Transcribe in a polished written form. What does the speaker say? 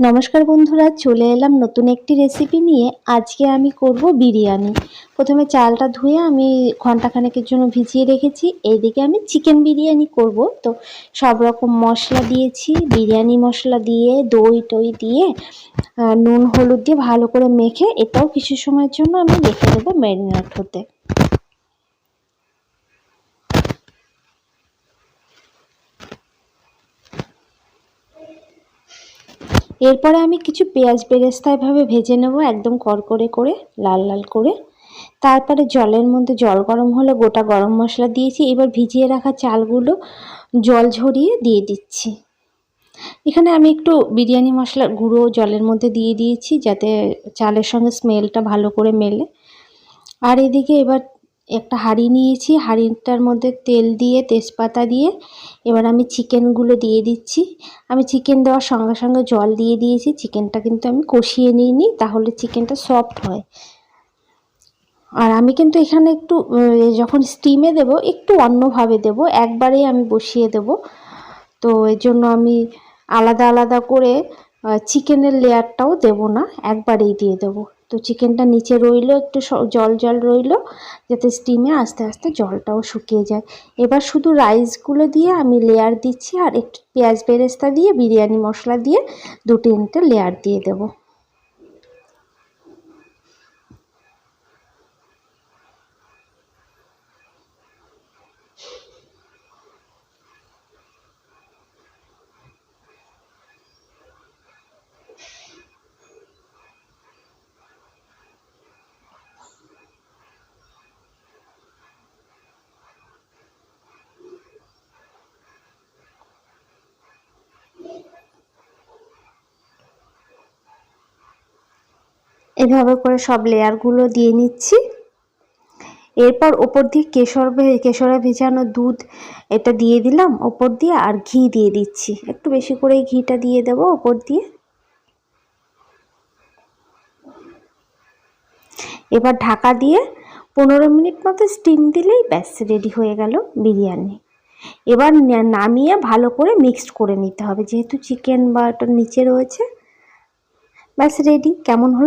নমস্কার বন্ধুরা, চলে এলাম নতুন একটি রেসিপি নিয়ে। আজকে আমি করব বিরিয়ানি। প্রথমে চালটা ধুয়ে আমি ঘন্টাখানেকের জন্য ভিজিয়ে রেখেছি। এইদিকে আমি চিকেন বিরিয়ানি করব, তো সব রকম মশলা দিয়েছি, বিরিয়ানি মশলা দিয়ে দই টই দিয়ে নুন হলুদ দিয়ে ভালো করে মেখে এটাও কিছু সময়ের জন্য আমি রেখে দেবো ম্যারিনেট হতে। এরপরে আমি কিছু পেঁয়াজ বেরেস্তা এভাবে ভেজে নেব, একদম কড়কড়ে করে লাল লাল করে। তারপরে জলের মধ্যে জল গরম হলে গোটা গরম মশলা দিয়েছি। এবার ভিজিয়ে রাখা চালগুলো জল ঝরিয়ে দিয়ে দিচ্ছি। এখানে আমি একটু বিরিয়ানি মশলার গুঁড়ো জলের মধ্যে দিয়ে দিয়েছি, যাতে চালের সঙ্গে স্মেলটা ভালো করে মেলে। আর এদিকে এবার একটা হাঁড়ি নিয়েছি, হাঁড়িটার মধ্যে তেল দিয়ে তেজপাতা দিয়ে এবার আমি চিকেনগুলো দিয়ে দিচ্ছি। আমি চিকেন দেওয়ার সঙ্গে সঙ্গে জল দিয়ে দিয়েছি। চিকেনটা কিন্তু আমি কষিয়ে নিইনি, তাহলে চিকেনটা সফট হয়। আর আমি কিন্তু এখানে একটু যখন স্টিমে দেব একটু অন্যভাবে দেব, একবারেই আমি বসিয়ে দেব। তো এর জন্য আমি আলাদা আলাদা করে চিকেনের লেয়ারটাও দেব না, একবারেই দিয়ে দেব। তো চিকেনটা নিচে রইলো, একটু জল জল রইলো, যাতে স্টিমে আস্তে আস্তে জলটাও শুকিয়ে যায়। এবার শুধু রাইসগুলো দিয়ে আমি লেয়ার দিচ্ছি, আর একটু পেঁয়াজ বেরেস্তা দিয়ে বিরিয়ানি মশলা দিয়ে 2-3টে লেয়ার দিয়ে দেবো। এভাবে করে সব লেয়ারগুলো দিয়ে নিচ্ছি। এরপর ওপর দিয়ে কেশরে ভেজানো দুধ এটা দিয়ে দিলাম ওপর দিয়ে, আর ঘি দিয়ে দিচ্ছি। একটু বেশি করে ঘিটা দিয়ে দেবো ওপর দিয়ে। এবার ঢাকা দিয়ে 15 মিনিট মতো স্টিম দিলেই ব্যাস রেডি হয়ে গেল বিরিয়ানি। এবার নামিয়ে ভালো করে মিক্সড করে নিতে হবে, যেহেতু চিকেন বা ওটা নিচে রয়েছে। ব্যাস রেডি। কেমন হলো?